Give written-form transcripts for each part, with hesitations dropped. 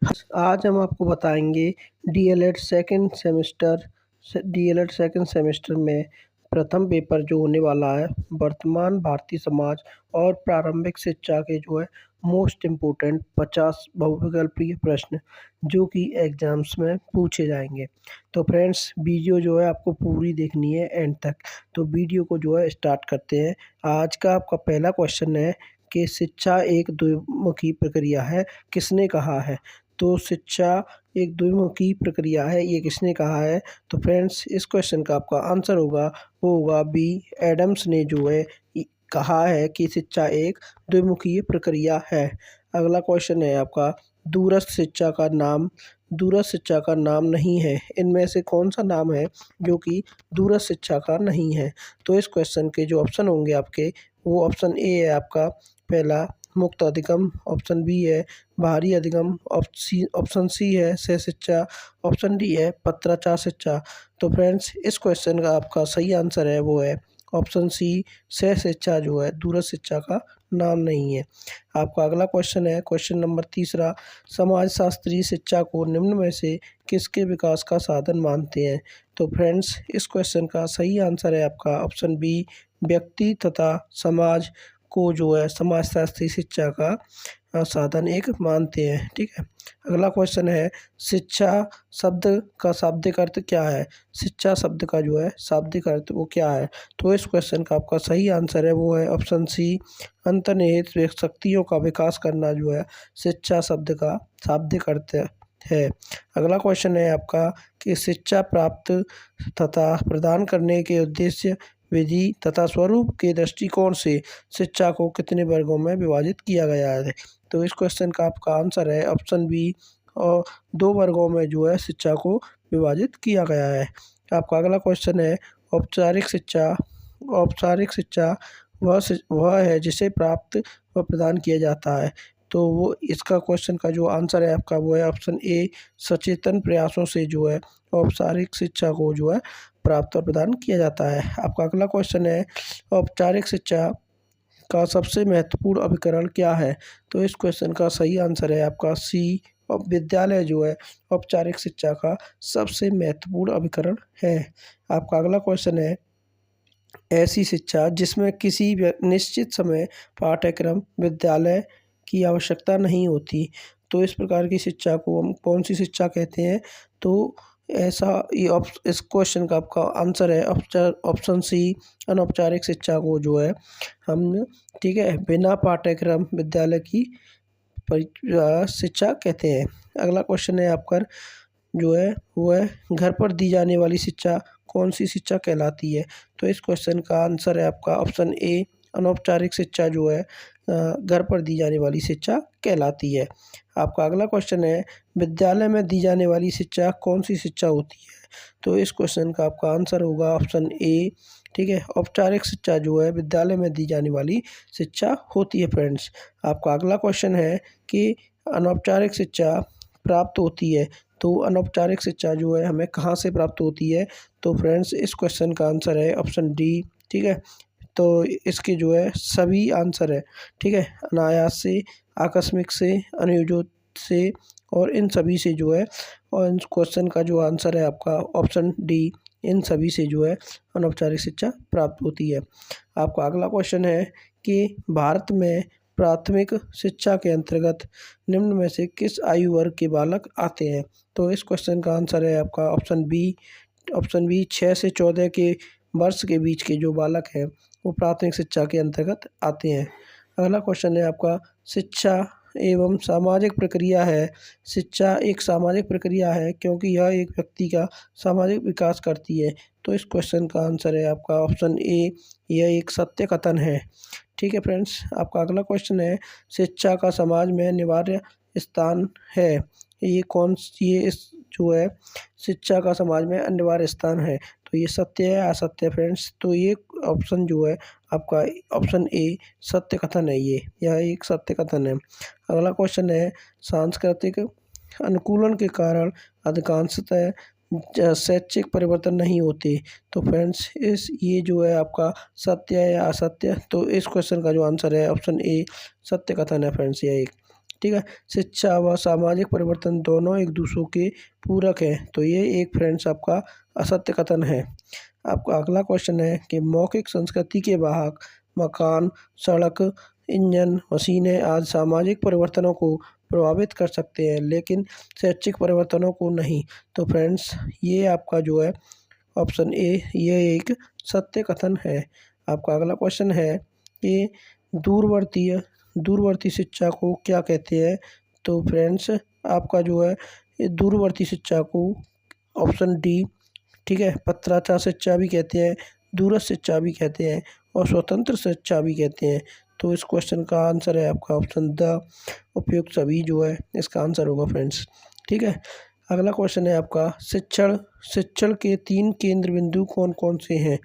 आज हम आपको बताएंगे डीएलएड सेकंड सेमेस्टर में प्रथम पेपर जो होने वाला है, वर्तमान भारतीय समाज और प्रारंभिक शिक्षा के जो है मोस्ट इम्पोर्टेंट 50 बहुविकल्पीय प्रश्न जो कि एग्जाम्स में पूछे जाएंगे। तो फ्रेंड्स, वीडियो जो है आपको पूरी देखनी है एंड तक। तो वीडियो को जो है स्टार्ट करते हैं। आज का आपका पहला क्वेश्चन है कि शिक्षा एक द्विमुखी प्रक्रिया है, किसने कहा है? तो शिक्षा एक द्विमुखी प्रक्रिया है, ये किसने कहा है? तो फ्रेंड्स, इस क्वेश्चन का आपका आंसर होगा, वो होगा बी, एडम्स ने जो है कहा है कि शिक्षा एक द्विमुखी प्रक्रिया है। अगला क्वेश्चन है आपका, दूरस्थ शिक्षा का नाम दूरस्थ शिक्षा का नाम नहीं है, इनमें से कौन सा नाम है जो कि दूरस्थ शिक्षा का नहीं है? तो इस क्वेश्चन के जो ऑप्शन होंगे आपके, वो ऑप्शन ए है आपका पहला मुक्त अधिगम, ऑप्शन बी है बाहरी अधिगम, ऑप्शन सी है सह शिक्षा, ऑप्शन डी है पत्राचार शिक्षा। तो फ्रेंड्स, इस क्वेश्चन का आपका सही आंसर है वो है ऑप्शन सी, सह शिक्षा जो है दूरस्थ शिक्षा का नाम नहीं है। आपका अगला क्वेश्चन है क्वेश्चन नंबर तीसरा, समाजशास्त्री शिक्षा को निम्न में से किसके विकास का साधन मानते हैं? तो फ्रेंड्स, इस क्वेश्चन का सही आंसर है आपका ऑप्शन बी, व्यक्ति तथा समाज को जो है समाजशास्त्री शिक्षा का साधन एक मानते हैं। ठीक है। अगला क्वेश्चन है, शिक्षा शब्द का शाब्दिक अर्थ क्या है? शिक्षा शब्द का जो है शाब्दिक अर्थ वो क्या है? तो इस क्वेश्चन का आपका सही आंसर है वो है ऑप्शन सी, अंतर्निहित शक्तियों का विकास करना जो है शिक्षा शब्द का शाब्दिक अर्थ है। अगला क्वेश्चन है आपका कि शिक्षा प्राप्त तथा प्रदान करने के उद्देश्य, विधि तथा स्वरूप के दृष्टिकोण से शिक्षा को कितने वर्गों में विभाजित किया गया है? तो इस क्वेश्चन का आपका आंसर है ऑप्शन बी, और 2 वर्गों में जो है शिक्षा को विभाजित किया गया है। आपका अगला क्वेश्चन है, औपचारिक शिक्षा औपचारिक शिक्षा वह है जिसे प्राप्त व प्रदान किया जाता है। तो वो इसका क्वेश्चन का जो आंसर है आपका वो है ऑप्शन ए, सचेतन प्रयासों से जो है औपचारिक शिक्षा को जो है प्राप्त और प्रदान किया जाता है। आपका अगला क्वेश्चन है, औपचारिक शिक्षा का सबसे महत्वपूर्ण अभिकरण क्या है? तो इस क्वेश्चन का सही आंसर है आपका सी, और विद्यालय जो है औपचारिक शिक्षा का सबसे महत्वपूर्ण अभिकरण है। आपका अगला क्वेश्चन है, ऐसी शिक्षा जिसमें किसी निश्चित समय पाठ्यक्रम विद्यालय की आवश्यकता नहीं होती, तो इस प्रकार की शिक्षा को हम कौन सी शिक्षा कहते हैं? तो ऐसा इस क्वेश्चन का आपका आंसर है ऑप्शन सी, अनौपचारिक शिक्षा को जो है हम, ठीक है, बिना पाठ्यक्रम विद्यालय की शिक्षा कहते हैं। अगला क्वेश्चन है आपका जो है वो है, घर पर दी जाने वाली शिक्षा कौन सी शिक्षा कहलाती है? तो इस क्वेश्चन का आंसर है आपका ऑप्शन ए, अनौपचारिक शिक्षा जो है घर पर दी जाने वाली शिक्षा कहलाती है। आपका अगला क्वेश्चन है, विद्यालय में दी जाने वाली शिक्षा कौन सी शिक्षा होती है? तो इस क्वेश्चन का आपका आंसर होगा ऑप्शन ए, ठीक है, औपचारिक शिक्षा जो है विद्यालय में दी जाने वाली शिक्षा होती है। फ्रेंड्स, आपका अगला क्वेश्चन है कि अनौपचारिक शिक्षा प्राप्त होती है, तो अनौपचारिक शिक्षा जो है हमें कहाँ से प्राप्त होती है? तो फ्रेंड्स, इस क्वेश्चन का आंसर है ऑप्शन डी, ठीक है। तो इसके जो है सभी आंसर है, ठीक है, अनायास से, आकस्मिक से, अनुयोजित से और इन सभी से जो है, और इन क्वेश्चन का जो आंसर है आपका ऑप्शन डी, इन सभी से जो है अनौपचारिक शिक्षा प्राप्त होती है। आपका अगला क्वेश्चन है कि भारत में प्राथमिक शिक्षा के अंतर्गत निम्न में से किस आयु वर्ग के बालक आते हैं? तो इस क्वेश्चन का आंसर है आपका ऑप्शन बी 6 से 14 के वर्ष के बीच के जो बालक हैं वो प्राथमिक शिक्षा के अंतर्गत आते हैं। अगला क्वेश्चन है आपका, शिक्षा एवं सामाजिक प्रक्रिया है। शिक्षा एक सामाजिक प्रक्रिया है क्योंकि यह एक व्यक्ति का सामाजिक विकास करती है। तो इस क्वेश्चन का आंसर है आपका ऑप्शन ए, यह एक सत्य कथन है। ठीक है फ्रेंड्स, आपका अगला क्वेश्चन है, शिक्षा का समाज में अनिवार्य स्थान है। ये इस जो है शिक्षा का समाज में अनिवार्य स्थान है, तो ये सत्य है या असत्य है फ्रेंड्स? तो ये ऑप्शन जो है आपका ऑप्शन ए, सत्य कथन है, यह एक सत्य कथन है। अगला क्वेश्चन है, सांस्कृतिक अनुकूलन के कारण अधिकांशतः शैक्षिक परिवर्तन नहीं होते। तो फ्रेंड्स, ये जो है आपका सत्य है या असत्य? तो इस क्वेश्चन का जो आंसर है ऑप्शन ए, सत्य कथन है फ्रेंड्स, यह एक। ठीक है। शिक्षा व सामाजिक परिवर्तन दोनों एक दूसरों के पूरक हैं। तो ये एक फ्रेंड्स आपका असत्य कथन है। आपका अगला क्वेश्चन है कि मौखिक संस्कृति के वाहक मकान, सड़क, इंजन, मशीनें आदि सामाजिक परिवर्तनों को प्रभावित कर सकते हैं, लेकिन शैक्षिक परिवर्तनों को नहीं। तो फ्रेंड्स ये आपका जो है ऑप्शन ए ये एक सत्य कथन है। आपका अगला क्वेश्चन है कि दूरवर्ती दूरवर्ती शिक्षा को क्या कहते हैं? तो फ्रेंड्स आपका जो है ये दूरवर्ती शिक्षा को ऑप्शन डी, ठीक है, पत्राचार शिक्षा भी कहते हैं, दूरस्थ शिक्षा भी कहते हैं और स्वतंत्र शिक्षा भी कहते हैं। तो इस क्वेश्चन का आंसर है आपका ऑप्शन द उपयुक्त सभी जो है इसका आंसर होगा फ्रेंड्स। ठीक है। अगला क्वेश्चन है आपका शिक्षण शिक्षण के 3 केंद्र बिंदु कौन कौन से हैं?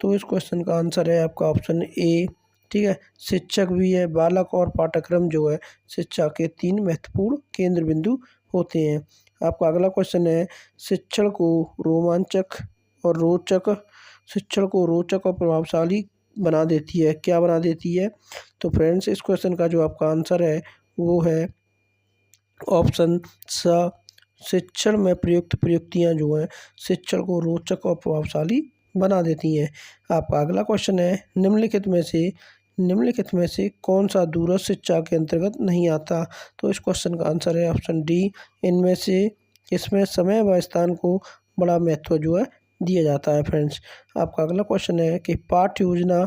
तो इस क्वेश्चन का आंसर है आपका ऑप्शन ए, ठीक है, शिक्षक भी है, बालक और पाठ्यक्रम जो है शिक्षा के 3 महत्वपूर्ण केंद्र बिंदु होते हैं। आपका अगला क्वेश्चन है शिक्षण को रोमांचक और रोचक शिक्षण को रोचक और प्रभावशाली बना देती है, क्या बना देती है? तो फ्रेंड्स इस क्वेश्चन का जो आपका आंसर है वो है ऑप्शन स, शिक्षण में प्रयुक्त प्रयुक्तियाँ जो हैं शिक्षण को रोचक और प्रभावशाली बना देती हैं। आपका अगला क्वेश्चन है निम्नलिखित में से कौन सा दूरस्थ शिक्षा के अंतर्गत नहीं आता? तो इस क्वेश्चन का आंसर है ऑप्शन डी, इनमें से इसमें समय व स्थान को बड़ा महत्व जो है दिया जाता है फ्रेंड्स। आपका अगला क्वेश्चन है कि पाठ्य योजना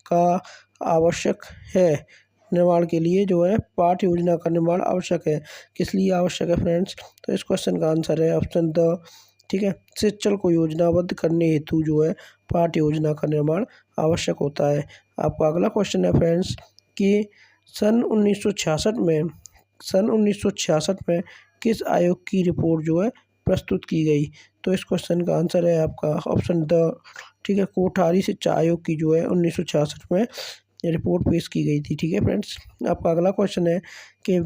का आवश्यक है निर्माण के लिए जो है पाठ्य योजना का निर्माण आवश्यक है, किस लिए आवश्यक है फ्रेंड्स? तो इस क्वेश्चन का आंसर है ऑप्शन द, ठीक है, शिक्षण को योजनाबद्ध करने हेतु जो है पाठ्य योजना का निर्माण आवश्यक होता है। आपका अगला क्वेश्चन है फ्रेंड्स कि सन 1966 में किस आयोग की रिपोर्ट जो है प्रस्तुत की गई? तो इस क्वेश्चन का आंसर है आपका ऑप्शन द, ठीक है, कोठारी शिक्षा आयोग की जो है 1966 में रिपोर्ट पेश की गई थी। ठीक है फ्रेंड्स। आपका अगला क्वेश्चन है कि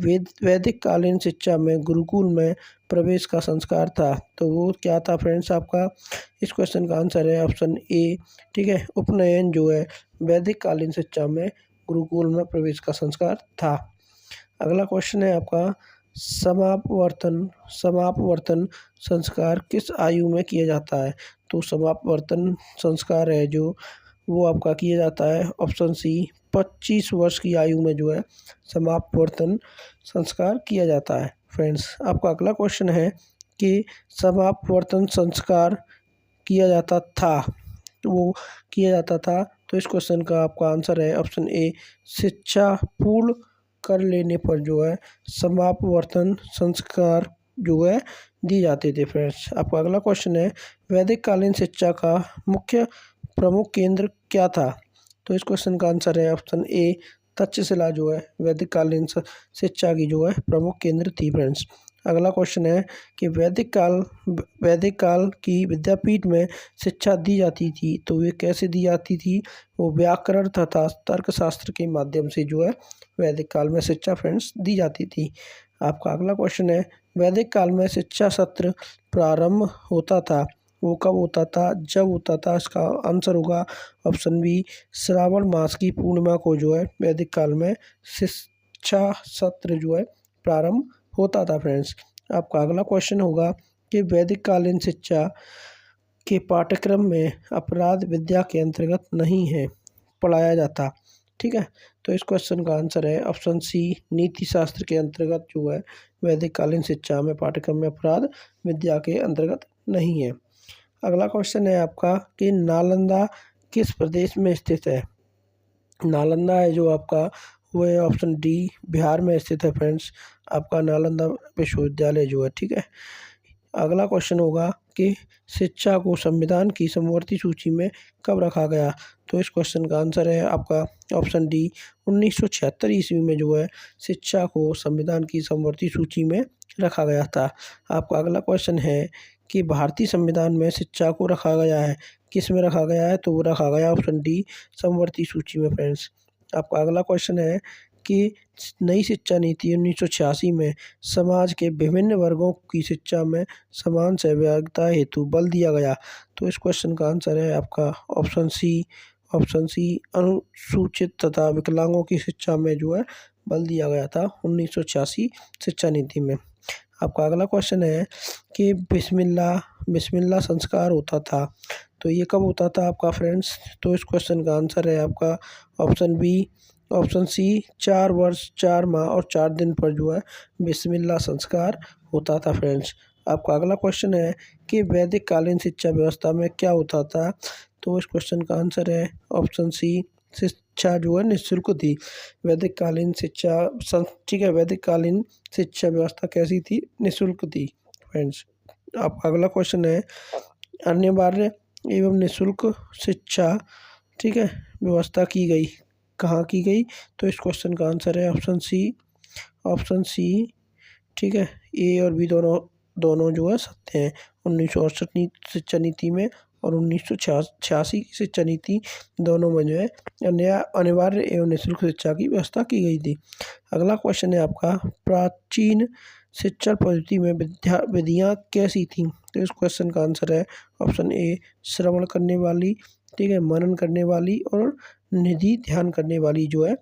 वैदिक कालीन शिक्षा में गुरुकुल में प्रवेश का संस्कार था, तो वो क्या था फ्रेंड्स? आपका इस क्वेश्चन का आंसर है ऑप्शन ए, ठीक है, उपनयन जो है वैदिक कालीन शिक्षा में गुरुकुल में प्रवेश का संस्कार था। अगला क्वेश्चन है आपका समापवर्तन संस्कार किस आयु में किया जाता है? तो समापवर्तन संस्कार है जो वो आपका किया जाता है ऑप्शन सी, 25 वर्ष की आयु में जो है समापवर्तन संस्कार किया जाता है फ्रेंड्स। आपका अगला क्वेश्चन है कि समापवर्तन संस्कार किया जाता था, तो वो किया जाता था, तो इस क्वेश्चन का आपका आंसर है ऑप्शन ए, शिक्षा पूर्ण कर लेने पर जो है समापवर्तन संस्कार जो है दिए जाते थे फ्रेंड्स। आपका अगला क्वेश्चन है वैदिक कालीन शिक्षा का मुख्य प्रमुख केंद्र क्या था? तो इस क्वेश्चन का आंसर है ऑप्शन ए, तक्षशिला जो है वैदिक कालीन शिक्षा की जो है प्रमुख केंद्र थी फ्रेंड्स। अगला क्वेश्चन है कि वैदिक काल की विद्यापीठ में शिक्षा दी जाती थी, तो ये कैसे दी जाती थी? वो व्याकरण तथा तर्कशास्त्र के माध्यम से जो है वैदिक काल में शिक्षा फ्रेंड्स दी जाती थी। आपका अगला क्वेश्चन है वैदिक काल में शिक्षा सत्र प्रारंभ होता था, वो कब होता था? जब होता था। इसका आंसर होगा ऑप्शन बी, श्रावण मास की पूर्णिमा को जो है वैदिक काल में शिक्षा सत्र जो है प्रारंभ होता था फ्रेंड्स। आपका अगला क्वेश्चन होगा कि वैदिक कालीन शिक्षा के पाठ्यक्रम में अपराध विद्या के अंतर्गत नहीं है पढ़ाया जाता, ठीक है, तो इस क्वेश्चन का आंसर है ऑप्शन सी, नीति शास्त्र के अंतर्गत जो है वैदिक कालीन शिक्षा में पाठ्यक्रम में अपराध विद्या के अंतर्गत नहीं है। अगला क्वेश्चन है आपका कि नालंदा किस प्रदेश में स्थित है? नालंदा है जो आपका वो है ऑप्शन डी, बिहार में स्थित है फ्रेंड्स। आपका नालंदा विश्वविद्यालय जो है, ठीक है। अगला क्वेश्चन होगा कि शिक्षा को संविधान की समवर्ती सूची में कब रखा गया? तो इस क्वेश्चन का आंसर है आपका ऑप्शन डी, 1976 ईस्वी में जो है शिक्षा को संविधान की समवर्ती सूची में रखा गया था। आपका अगला क्वेश्चन है कि भारतीय संविधान में शिक्षा को रखा गया है, किस में रखा गया है? तो वो रखा गया ऑप्शन डी, समवर्ती सूची में फ्रेंड्स। आपका अगला क्वेश्चन है कि नई शिक्षा नीति 1986 में समाज के विभिन्न वर्गों की शिक्षा में समान सहभागिता हेतु बल दिया गया, तो इस क्वेश्चन का आंसर है आपका ऑप्शन सी, अनुसूचित तथा विकलांगों की शिक्षा में जो है बल दिया गया था 1986 शिक्षा नीति में। आपका अगला क्वेश्चन है कि बिस्मिल्लाह संस्कार होता था, तो ये कब होता था आपका फ्रेंड्स? तो इस क्वेश्चन का आंसर है आपका ऑप्शन सी 4 वर्ष 4 माह और 4 दिन पर जो है बिस्मिल्लाह संस्कार होता था फ्रेंड्स। आपका अगला क्वेश्चन है कि वैदिक कालीन शिक्षा व्यवस्था में क्या होता था? तो इस क्वेश्चन का आंसर है ऑप्शन सी शिक्षा जो है निःशुल्क थी। वैदिक कालीन शिक्षा ठीक है, वैदिक कालीन शिक्षा व्यवस्था कैसी थी? निःशुल्क थी फ्रेंड्स। आपका अगला क्वेश्चन है अनिवार्य एवं निःशुल्क शिक्षा ठीक है व्यवस्था की गई, कहाँ की गई? तो इस क्वेश्चन का आंसर है ऑप्शन सी ठीक है, ए और बी दोनों दोनों जो है सत्य हैं। 1968 शिक्षा नीति में और 1986 की शिक्षा नीति दोनों में जो है अनिवार्य एवं निःशुल्क शिक्षा की व्यवस्था की गई थी। अगला क्वेश्चन है आपका प्राचीन शिक्षा पद्धति में विधियाँ कैसी थीं? तो इस क्वेश्चन का आंसर है ऑप्शन ए श्रवण करने वाली ठीक है, मनन करने वाली और निधि ध्यान करने वाली जो है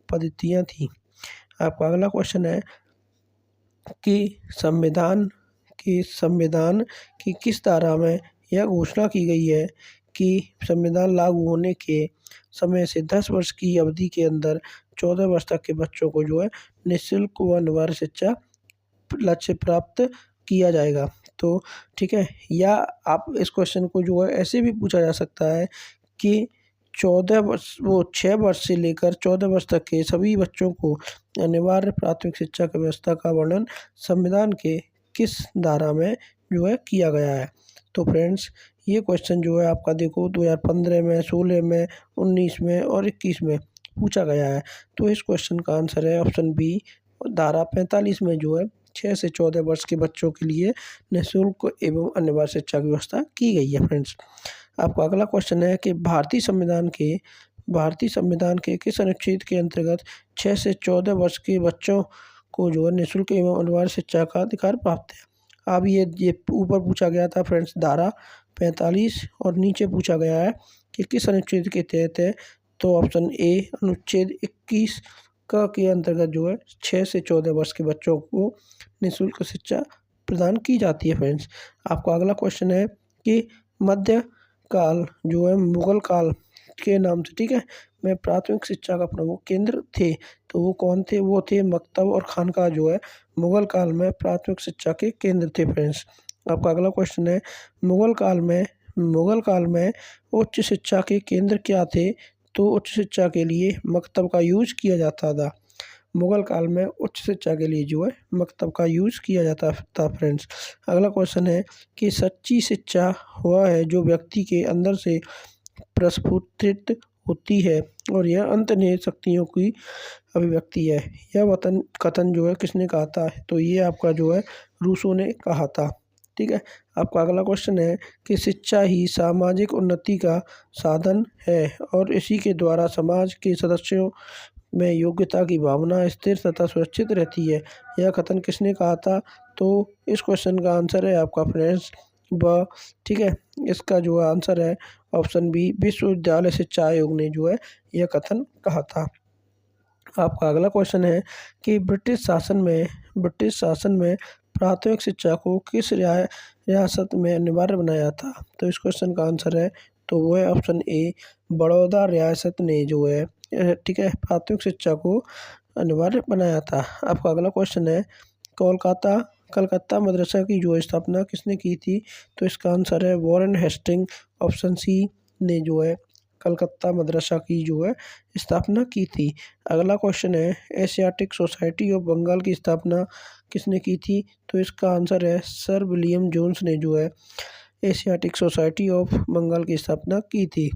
पद्धतियाँ थी। आपका अगला क्वेश्चन है कि संविधान की किस धारा में यह घोषणा की गई है कि संविधान लागू होने के समय से 10 वर्ष की अवधि के अंदर 14 वर्ष तक के बच्चों को जो है निःशुल्क व अनिवार्य शिक्षा लक्ष्य प्राप्त किया जाएगा। तो ठीक है, या आप इस क्वेश्चन को जो है ऐसे भी पूछा जा सकता है कि 6 वर्ष से लेकर 14 वर्ष तक के सभी बच्चों को अनिवार्य प्राथमिक शिक्षा की व्यवस्था का वर्णन संविधान के किस धारा में जो है किया गया है? तो फ्रेंड्स ये क्वेश्चन जो है आपका देखो 2015 में, 16 में, 19 में और 21 में पूछा गया है। तो इस क्वेश्चन का आंसर है ऑप्शन बी धारा 45 में जो है 6 से 14 वर्ष के बच्चों के लिए निःशुल्क एवं अनिवार्य शिक्षा की व्यवस्था की गई है फ्रेंड्स। आपका अगला क्वेश्चन है कि भारतीय संविधान के किस अनुच्छेद के अंतर्गत 6 से 14 वर्ष के बच्चों को जो है निःशुल्क एवं अनिवार्य शिक्षा का अधिकार प्राप्त है? अब ये ऊपर पूछा गया था फ्रेंड्स धारा 45 और नीचे पूछा गया है कि किस अनुच्छेद के तहत है? तो ऑप्शन ए अनुच्छेद 21 का के अंतर्गत जो है 6 से 14 वर्ष के बच्चों को निःशुल्क शिक्षा प्रदान की जाती है फ्रेंड्स। आपका अगला क्वेश्चन है कि मध्य काल जो है मुगल काल के नाम से ठीक है में प्राथमिक शिक्षा का प्रमुख केंद्र थे, तो वो कौन थे? वो थे मकतब और खानका जो है मुगल काल में प्राथमिक शिक्षा के केंद्र थे फ्रेंड्स। आपका अगला क्वेश्चन है मुगल काल में उच्च शिक्षा के केंद्र क्या थे? तो उच्च शिक्षा के लिए मकतब का यूज किया जाता था। मुगल काल में उच्च शिक्षा के लिए जो है मकतब का यूज़ किया जाता था फ्रेंड्स। अगला क्वेश्चन है कि सच्ची शिक्षा वह है जो व्यक्ति के अंदर से प्रस्फुटित होती है और यह अंतर्निहित शक्तियों की अभिव्यक्ति है। यह कथन जो है किसने कहा था? तो ये आपका जो है रूसो ने कहा था। ठीक है, आपका अगला क्वेश्चन है कि शिक्षा ही सामाजिक उन्नति का साधन है और इसी के द्वारा समाज के सदस्यों में योग्यता की भावना स्थिर तथा सुरक्षित रहती है। यह कथन किसने कहा था? तो इस क्वेश्चन का आंसर है आपका फ्रेंड्स ठीक है, इसका जो आंसर है ऑप्शन बी विश्वविद्यालय शिक्षा आयोग ने जो है यह कथन कहा था। आपका अगला क्वेश्चन है कि ब्रिटिश शासन में प्राथमिक शिक्षा को किस रियासत में अनिवार्य बनाया था? तो इस क्वेश्चन का आंसर है तो वो है ऑप्शन ए बड़ौदा रियासत ने जो है ठीक है प्राथमिक शिक्षा को अनिवार्य बनाया था। आपका अगला क्वेश्चन है कलकत्ता मदरसा की जो स्थापना किसने की थी? तो इसका आंसर है वॉरेन हेस्टिंग ऑप्शन सी ने जो है कलकत्ता मदरसा की जो है स्थापना की थी। अगला क्वेश्चन है एशियाटिक सोसाइटी ऑफ बंगाल की स्थापना किसने की थी? तो इसका आंसर है सर विलियम जोन्स ने जो है एशियाटिक सोसाइटी ऑफ बंगाल की स्थापना की थी।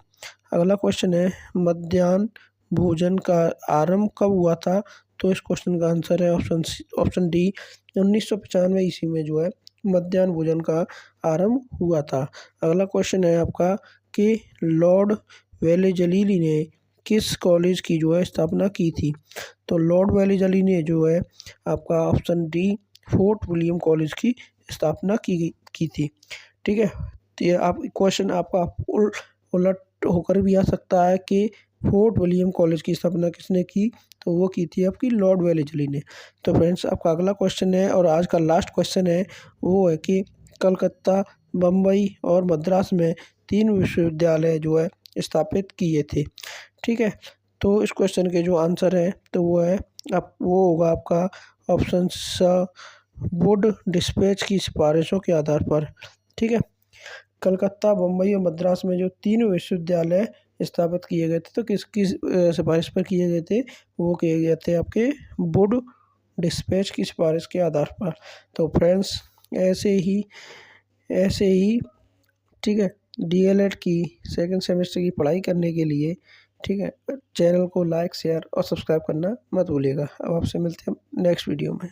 अगला क्वेश्चन है मध्याह्न भोजन का आरंभ कब हुआ था? तो इस क्वेश्चन का आंसर है ऑप्शन डी 1995 ईस्वी में जो है मध्याह्न भोजन का आरंभ हुआ था। अगला क्वेश्चन है आपका कि लॉर्ड वेलेजली ने किस कॉलेज की जो है स्थापना की थी? तो लॉर्ड वेलेजली ने जो है आपका option D fort William college की स्थापना की थी। ठीक है, तो ये आप क्वेश्चन आपका उलट होकर भी आ सकता है कि फोर्ट विलियम कॉलेज की स्थापना किसने की? तो वो की थी आपकी लॉर्ड वेलेस्ली ने। तो फ्रेंड्स आपका अगला क्वेश्चन है और आज का लास्ट क्वेश्चन है, वो है कि कलकत्ता, बम्बई और मद्रास में 3 विश्वविद्यालय जो है स्थापित किए थे। ठीक है, तो इस क्वेश्चन के जो आंसर है तो वो है आप वो होगा आपका ऑप्शन स, वुड डिस्पैच की सिफारिशों के आधार पर। ठीक है, कलकत्ता, बम्बई और मद्रास में जो 3 विश्वविद्यालय स्थापित किए गए थे तो किसकी सिफारिश पर किए गए थे? वो किए गए थे आपके वुड डिस्पैच की सिफारिश के आधार पर। तो फ्रेंड्स ऐसे ही ठीक है, डीएलएड की सेकंड सेमेस्टर की पढ़ाई करने के लिए ठीक है, चैनल को लाइक शेयर और सब्सक्राइब करना मत भूलिएगा। अब आपसे मिलते हैं नेक्स्ट वीडियो में।